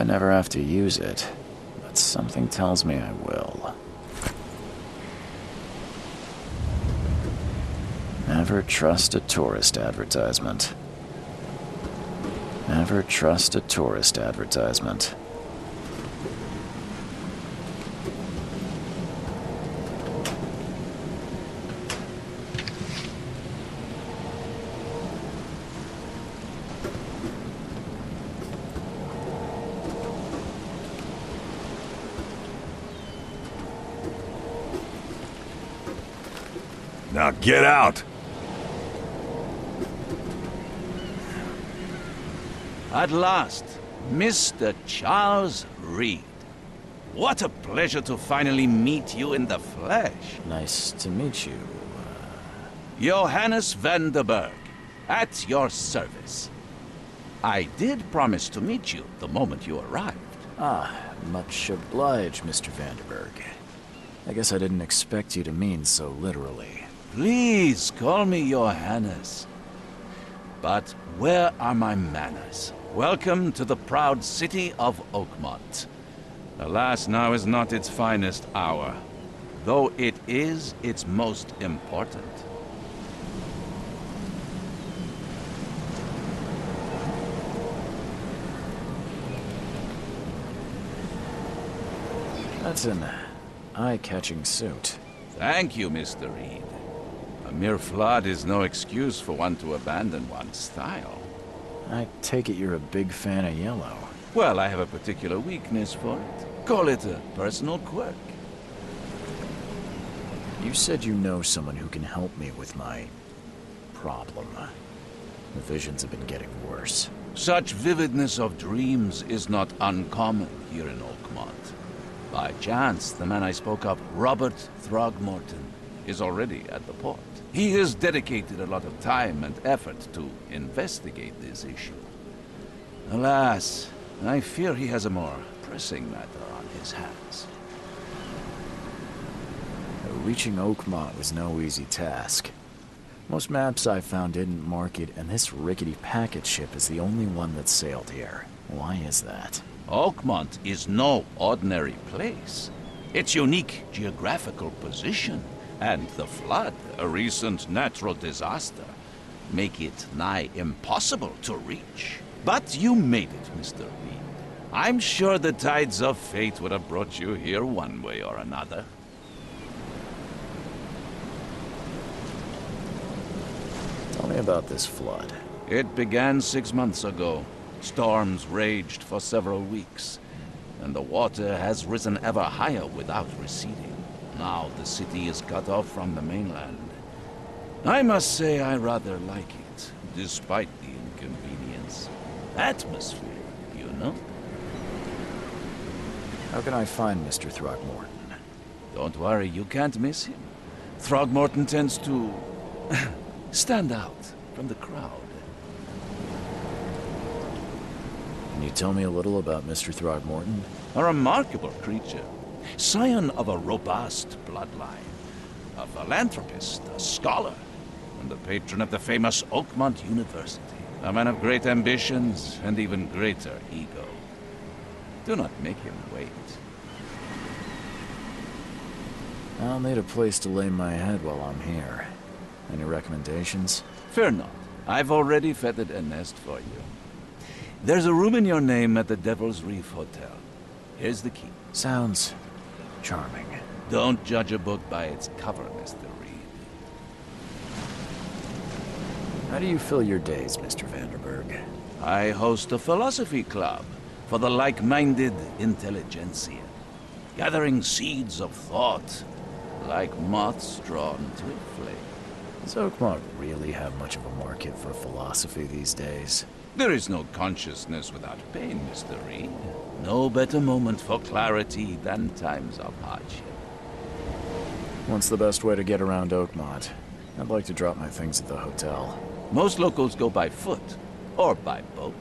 I never have to use it, but something tells me I will. Never trust a tourist advertisement. Never trust a tourist advertisement. Now get out! At last, Mr. Charles Reed. What a pleasure to finally meet you in the flesh. Nice to meet you. Johannes van der Berg, at your service. I did promise to meet you the moment you arrived. Ah, much obliged, Mr. Vanderberg. I guess I didn't expect you to mean so literally. Please call me Johannes. But where are my manners? Welcome to the proud city of Oakmont. Alas, now is not its finest hour, though it is its most important. That's an eye-catching suit. Thank you, Mr. Reed. A mere flood is no excuse for one to abandon one's style. I take it you're a big fan of yellow. Well, I have a particular weakness for it. Call it a personal quirk. You said you know someone who can help me with my problem. The visions have been getting worse. Such vividness of dreams is not uncommon here in Oakmont. By chance, the man I spoke of, Robert Throgmorton, is already at the port. He has dedicated a lot of time and effort to investigate this issue. Alas, I fear he has a more pressing matter on his hands. Reaching Oakmont was no easy task. Most maps I found didn't mark it, and this rickety packet ship is the only one that sailed here. Why is that? Oakmont is no ordinary place. Its unique geographical position and the flood, a recent natural disaster, make it nigh impossible to reach. But you made it, Mr. Reed. I'm sure the tides of fate would have brought you here one way or another. Tell me about this flood. It began 6 months ago. Storms raged for several weeks, and the water has risen ever higher without receding. Now the city is cut off from the mainland. I must say I rather like it, despite the inconvenience. Atmosphere, you know? How can I find Mr. Throgmorton? Don't worry, you can't miss him. Throgmorton tends to stand out from the crowd. Can you tell me a little about Mr. Throgmorton? A remarkable creature. Scion of a robust bloodline. A philanthropist, a scholar, and the patron of the famous Oakmont University. A man of great ambitions and even greater ego. Do not make him wait. I'll need a place to lay my head while I'm here. Any recommendations? Fear not. I've already feathered a nest for you. There's a room in your name at the Devil's Reef Hotel. Here's the key. Sounds charming. Don't judge a book by its cover, Mr. Reed. How do you fill your days, Mr. Vanderberg? I host a philosophy club for the like-minded intelligentsia, gathering seeds of thought like moths drawn to a flame. Does Oakmont really have much of a market for philosophy these days? There is no consciousness without pain, Mr. Reed. No better moment for clarity than times of hardship. What's the best way to get around Oakmont? I'd like to drop my things at the hotel. Most locals go by foot, or by boat.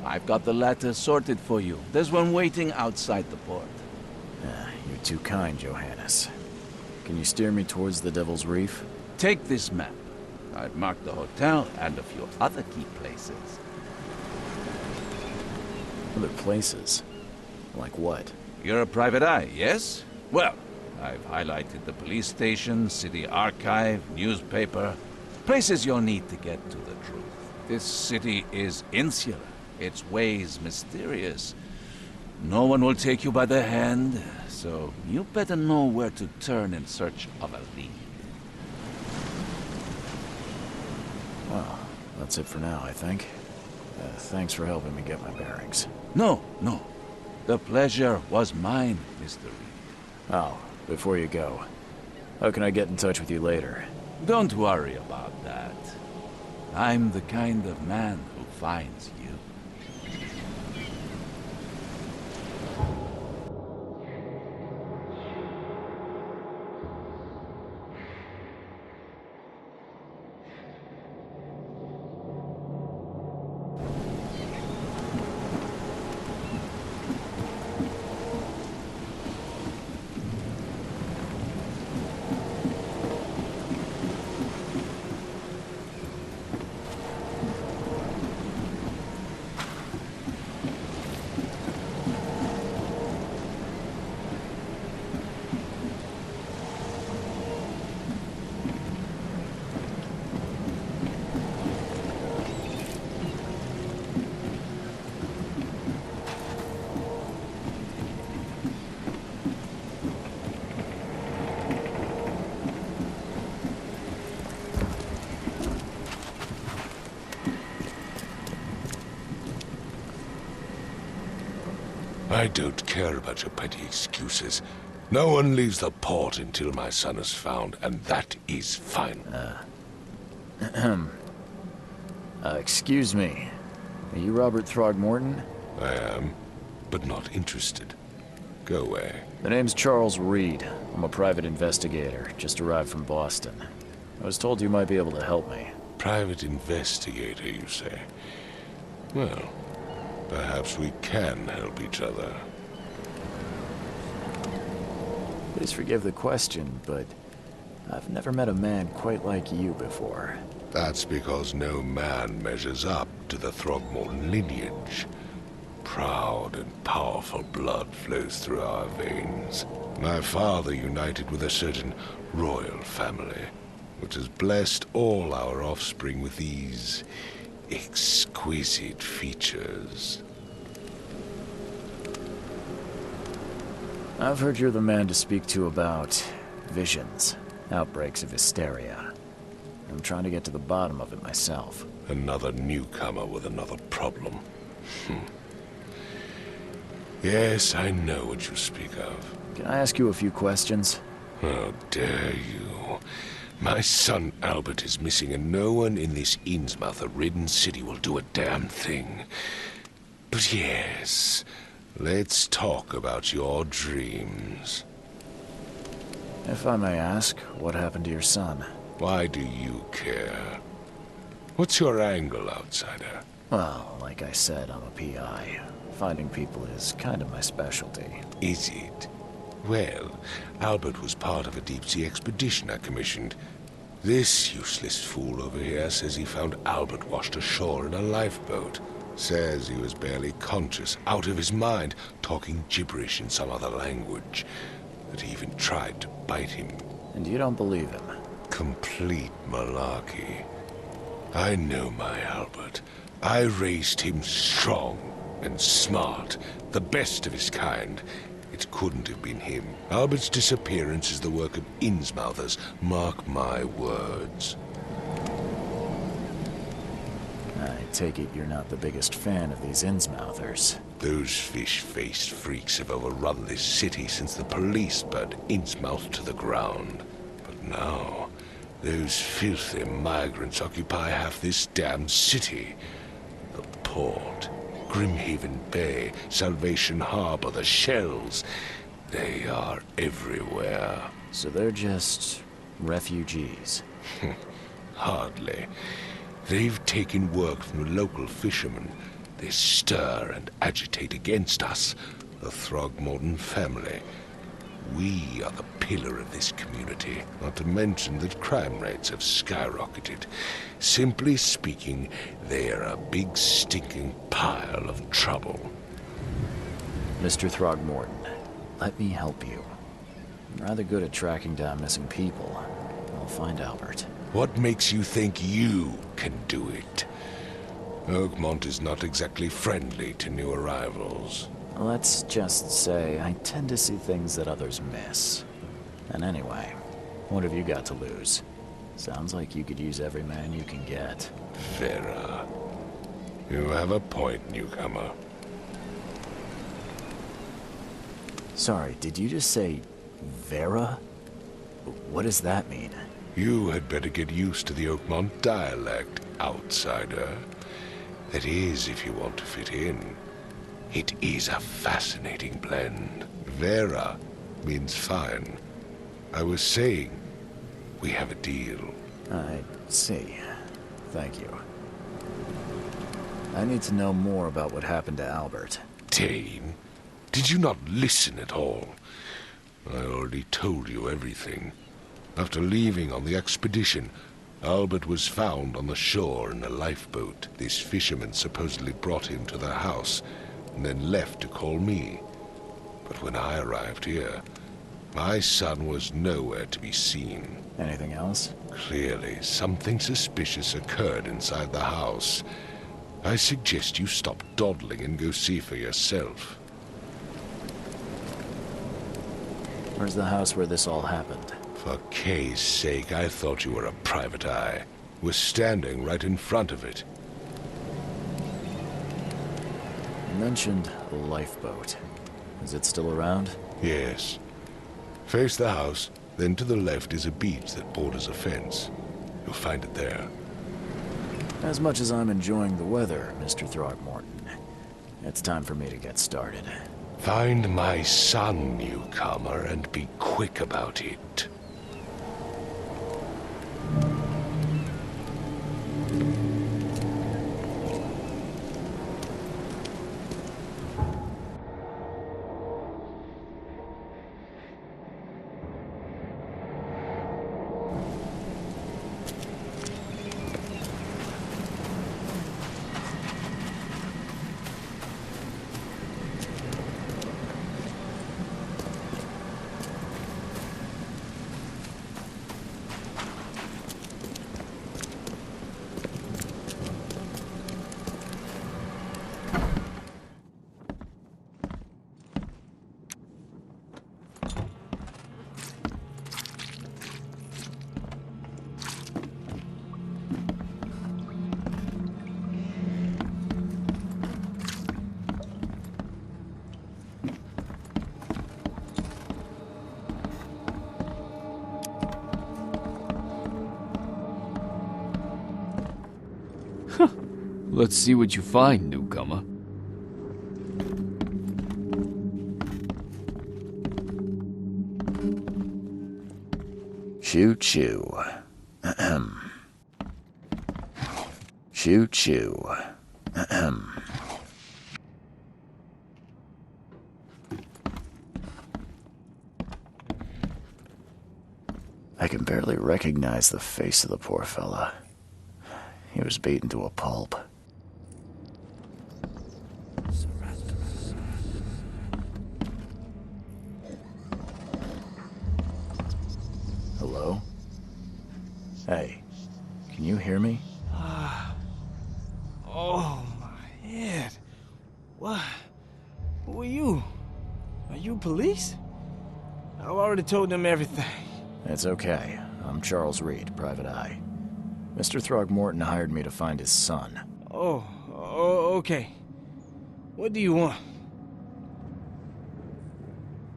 I've got the latter sorted for you. There's one waiting outside the port. You're too kind, Johannes. Can you steer me towards the Devil's Reef? Take this map. I've marked the hotel and a few other key places. Other places? Like what? You're a private eye, yes? Well, I've highlighted the police station, city archive, newspaper. Places you'll need to get to the truth. This city is insular, its ways mysterious. No one will take you by the hand, so you better know where to turn in search of a lead. Well, that's it for now, I think. Thanks for helping me get my bearings. No. The pleasure was mine, Mr. Reed. Oh, before you go, how can I get in touch with you later? Don't worry about that. I'm the kind of man who finds you. I don't care about your petty excuses. No one leaves the port until my son is found, and that is final. Excuse me. Are you Robert Throgmorton? I am, but not interested. Go away. The name's Charles Reed. I'm a private investigator, just arrived from Boston. I was told you might be able to help me. Private investigator, you say? Well, perhaps we can help each other. Please forgive the question, but I've never met a man quite like you before. That's because no man measures up to the Throgmorton lineage. Proud and powerful blood flows through our veins. My father united with a certain royal family, which has blessed all our offspring with these exquisite features. I've heard you're the man to speak to about visions, outbreaks of hysteria. I'm trying to get to the bottom of it myself. Another newcomer with another problem. Yes, I know what you speak of. Can I ask you a few questions? How dare you? My son Albert is missing, and no one in this Innsmouth-ridden city will do a damn thing. But yes, let's talk about your dreams. If I may ask, what happened to your son? Why do you care? What's your angle, outsider? Well, like I said, I'm a PI. Finding people is kind of my specialty. Is it? Well, Albert was part of a deep-sea expedition I commissioned. This useless fool over here says he found Albert washed ashore in a lifeboat. Says he was barely conscious, out of his mind, talking gibberish in some other language. That he even tried to bite him. And you don't believe him? Complete malarkey. I know my Albert. I raised him strong and smart, the best of his kind. It couldn't have been him. Albert's disappearance is the work of Innsmouthers, mark my words. I take it you're not the biggest fan of these Innsmouthers. Those fish-faced freaks have overrun this city since the police burned Innsmouth to the ground. But now, those filthy migrants occupy half this damn city. The port, Grimhaven Bay, Salvation Harbor, the shells. They are everywhere. So they're just refugees? Hardly. They've taken work from the local fishermen. They stir and agitate against us, the Throgmorton family. We are the pillar of this community, not to mention that crime rates have skyrocketed. Simply speaking, they are a big stinking pile of trouble. Mr. Throgmorton, let me help you. I'm rather good at tracking down missing people. I'll find Albert. What makes you think you can do it? Oakmont is not exactly friendly to new arrivals. Let's just say I tend to see things that others miss. And anyway, what have you got to lose? Sounds like you could use every man you can get. Vera. You have a point, newcomer. Sorry, did you just say Vera? What does that mean? You had better get used to the Oakmont dialect, outsider. That is, if you want to fit in. It is a fascinating blend. Vera means fine. I was saying, we have a deal. I see. Thank you. I need to know more about what happened to Albert. Dane, did you not listen at all? I already told you everything. After leaving on the expedition, Albert was found on the shore in a lifeboat. This fisherman supposedly brought him to their house, and then left to call me. But when I arrived here, my son was nowhere to be seen. Anything else? Clearly, something suspicious occurred inside the house. I suggest you stop dawdling and go see for yourself. Where's the house where this all happened? For Kay's sake, I thought you were a private eye. We're standing right in front of it. You mentioned a lifeboat. Is it still around? Yes. Face the house, then to the left is a beach that borders a fence. You'll find it there. As much as I'm enjoying the weather, Mr. Throgmorton, it's time for me to get started. Find my son, newcomer, and be quick about it. Let's see what you find, newcomer. Choo choo. Ahem. Choo choo. Ahem. I can barely recognize the face of the poor fella. He was beaten to a pulp. Hello? Hey, can you hear me? Oh, my head. What? Who are you? Are you police? I've already told them everything. It's okay. I'm Charles Reed, Private Eye. Mr. Throgmorton hired me to find his son. Oh, okay. What do you want?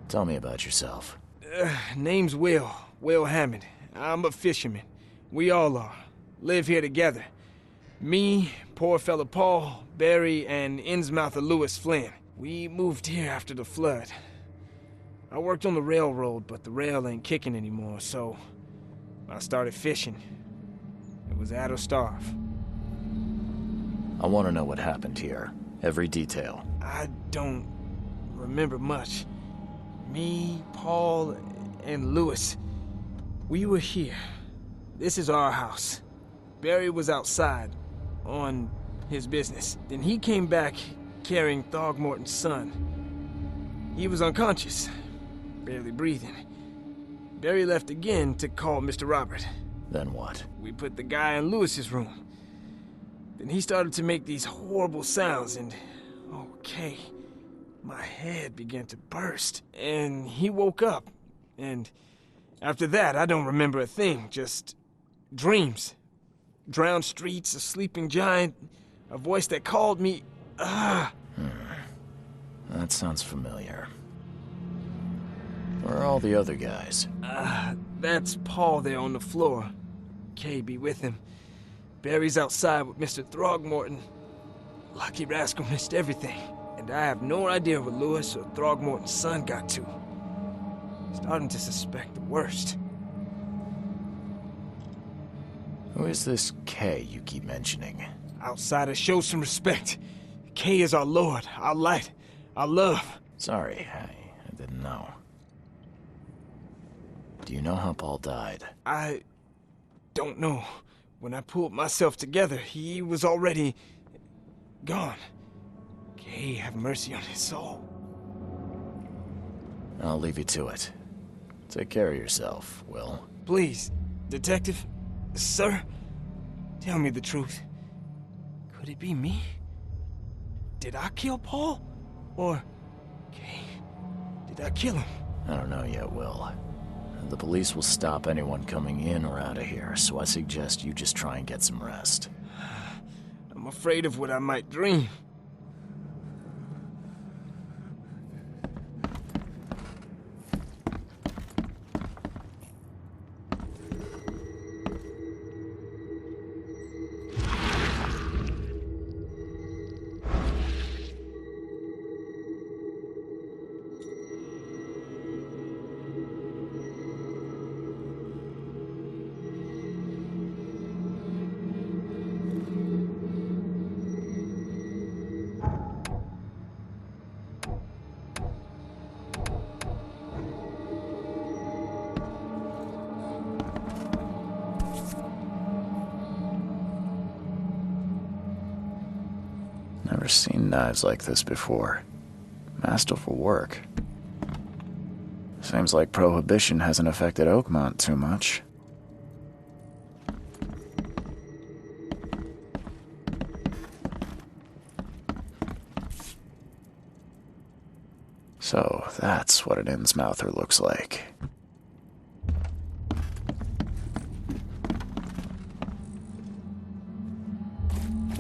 Tell me about yourself. Name's Will Hammond. I'm a fisherman. We all are. Live here together. Me, poor fella Paul, Barry, and Innsmouther Lewis Flynn. We moved here after the flood. I worked on the railroad, but the rail ain't kicking anymore, so I started fishing. It was at or starve. I want to know what happened here. Every detail. I don't remember much. Me, Paul, and Lewis, we were here. This is our house. Barry was outside, on his business. Then he came back carrying Throgmorton's son. He was unconscious, barely breathing. Barry left again to call Mr. Robert. Then what? We put the guy in Lewis's room. Then he started to make these horrible sounds and... okay, my head began to burst. And he woke up. And after that, I don't remember a thing, just dreams. Drowned streets, a sleeping giant, a voice that called me... That sounds familiar. Where are all the other guys? That's Paul there on the floor. Kay be with him. Barry's outside with Mr. Throgmorton. Lucky rascal missed everything. And I have no idea what Lewis or Throgmorton's son got to. Starting to suspect the worst. Who is this K you keep mentioning? Outsiders, show some respect. Kay is our lord, our light, our love. Sorry, I didn't know. Do you know how Paul died? I don't know. When I pulled myself together, he was already gone. Kay, have mercy on his soul. I'll leave you to it. Take care of yourself, Will. Please, detective, sir, tell me the truth. Could it be me? Did I kill Paul? Or, Kay, did I kill him? I don't know yet, Will. The police will stop anyone coming in or out of here, so I suggest you just try and get some rest. I'm afraid of what I might dream. Never seen knives like this before. Masterful work. Seems like Prohibition hasn't affected Oakmont too much. So, that's what an Innsmouther looks like.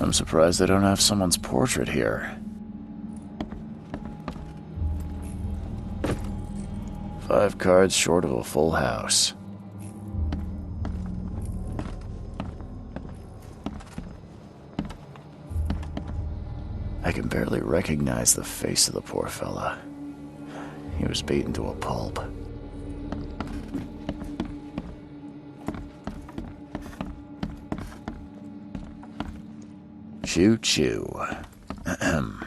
I'm surprised they don't have someone's portrait here. 5 cards short of a full house. I can barely recognize the face of the poor fella. He was beaten to a pulp. Choo-choo. Ahem.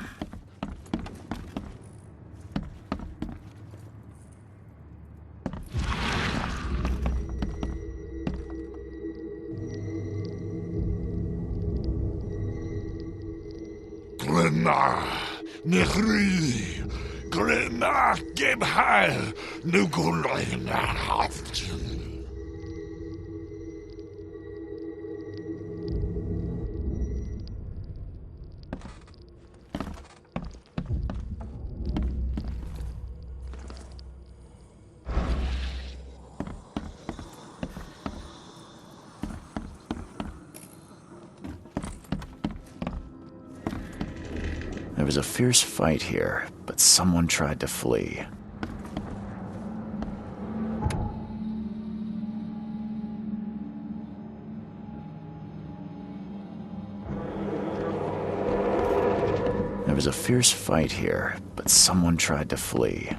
Glenna, Nechri, Glenna, Gebheil, Nugulein, Haften. There was a fierce fight here, but someone tried to flee. There was a fierce fight here, but someone tried to flee.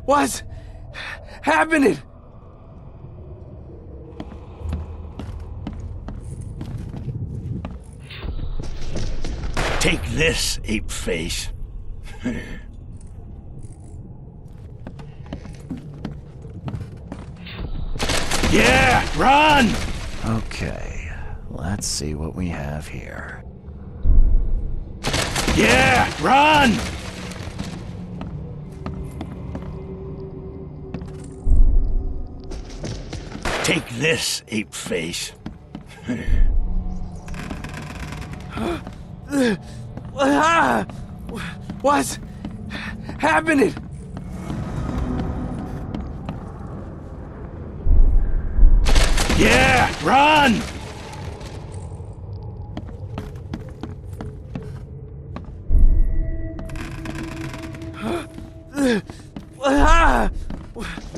What's happening? this, ape face. Yeah, run! Okay, let's see what we have here. Yeah, run! Take this, ape face. What's happening? Yeah, run!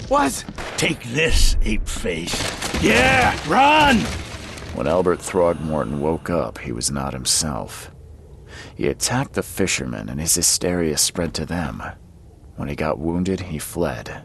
What? Take this, ape face. Yeah, run! When Albert Throgmorton woke up, he was not himself. He attacked the fishermen, and his hysteria spread to them. When he got wounded, he fled.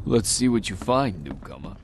Let's see what you find, newcomer.